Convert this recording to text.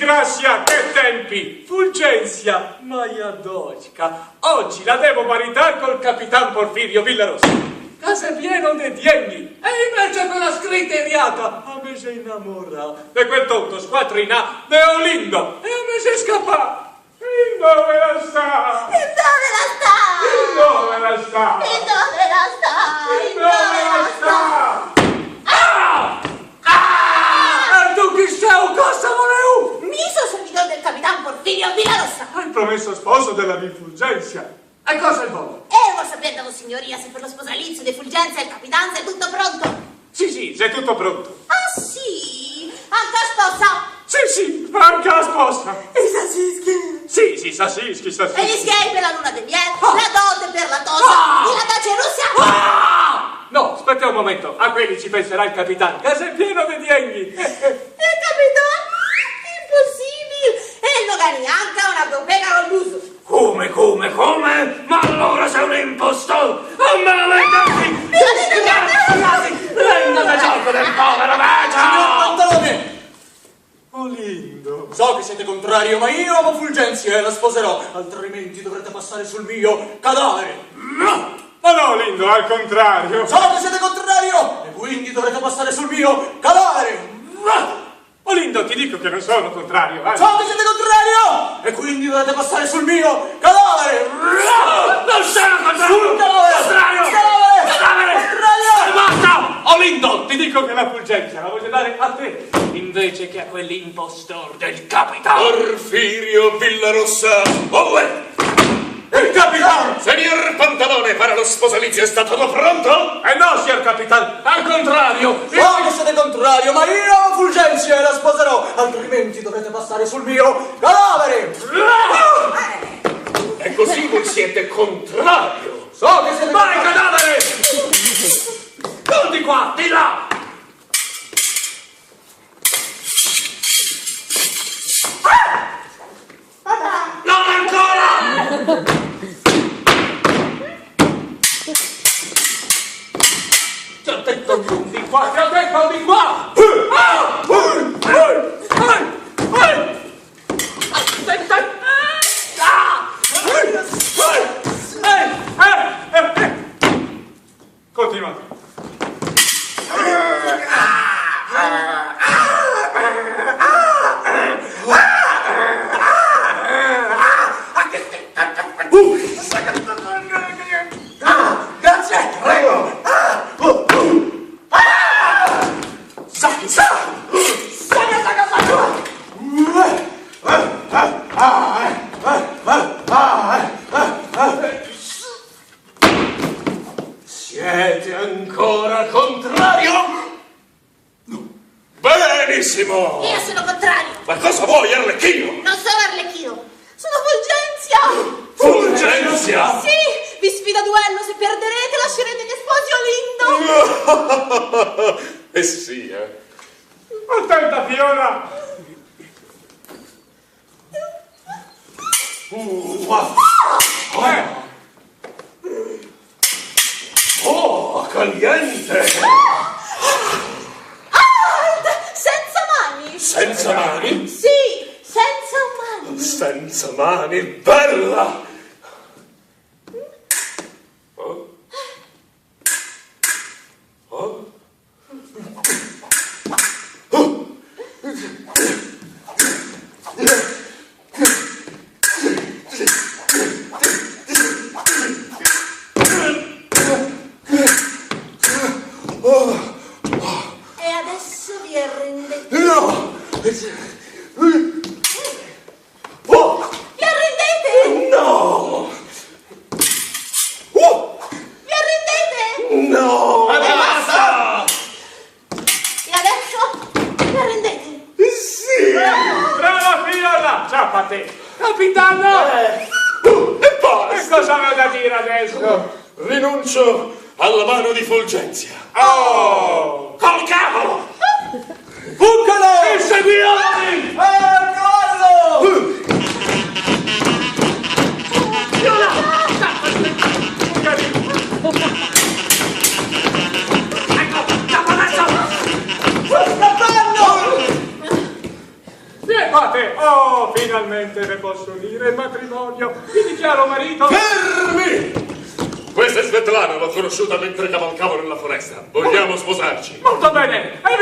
disgrazia, che tempi! Fulgenzia, moja doćka, oggi la devo maritare col capitan Porfirio Villarosa. Casa pieno di dienni, e invece quella scriteriata a me si innamora. E quel tonto squattrina de Olindo, e a me si scappa. E dove la sta? E dove la sta? E dove la sta? E dove la sta? E dove la sta? Ah! Ah! E tu chi sei? Cosa voleu? Mi sono servitore del capitan Porfirio Villarosa. Hai promesso sposo della mia Fulgenzia. E cosa è buono? E vuoi sapere da vostra signoria se per lo sposalizio di Fulgenza e il capitanza è tutto pronto? Sì, c'è tutto pronto. Ah sì? Anche sposa? Sì, anche la sposa. E sasischi? Sì, sasischi. E gli schiei per la luna di miele? La dote per la tosa? E la dace russia? Ah! No, aspetta un momento. A quelli ci penserà il capitano. Casa è pieno di dienni. Il capitano? Impossibile! E non ha neanche una propega con l'uso. Come? Ma allora sei un impostore! Non me lo vendersi! Prenda da gioco del povero vecchio! Signor Pantalone! Olindo. So che siete contrario, ma io amo Fulgenzia e la sposerò, altrimenti dovrete passare sul mio cadavere. No! Ma no, Olindo, al contrario. So che siete contrario, e quindi dovrete passare sul mio cadavere. Olindo, ti dico che non sono contrario. So che siete contrario, e quindi dovrete passare sul mio cadavere. Non sono contrario! Sul cadavere! Cadavere! Contrario! Basta! Olindo, ti dico che la Fulgenzia la voglio dare a te, invece che a quell'impostor del capitano. Porfirio Villarossa. Il capitano! Signor Pantalone, para lo sposalizio è stato pronto? No, signor capitano, al contrario. So che siete contrario, ma io amo Fulgenzia e la sposerò, altrimenti dovrete passare sul mio cadavere. E così voi siete contrario. So che siete Vai, contrario. cadavere! Non di qua, di là! Non ancora! Ti ho detto non di qua, ti ho detto di qua! Continua. Grazie, prego. Siete ancora contrario? No. Benissimo. Io sono contrario. Ma cosa vuoi, Arlecchino? Non sono Arlecchino. Sono Fulgenzia. Fulgenzia? Sì, vi sfido a duello. Se perderete lascerete che sposi Olindo. Eh sì, eh. Attenta, Fiona! Oh, caliente! Senza mani. Senza mani? Sì, senza mani. Senza mani, bella! Oh? Oh? E adesso vi arrendete. No! Oh! Vi arrendete? No! Vi arrendete? No! Basta! E adesso vi arrendete? Sì! Brava Fiona! Ciao a te! Capitano! E Che basta! cosa avevo da dire adesso? Rinuncio alla mano di Fulgenzia. Oh! Col cavolo! Buccalo! Inseguioni! Collo! Ecco, capo adesso! Sto scappando! Vieni, fate! Finalmente ne posso dire il matrimonio. Mi dichiaro marito. Fermi! Questa è Svetlana, l'ho conosciuta mentre cavalcavo nella foresta. Vogliamo sposarci. Molto bene. E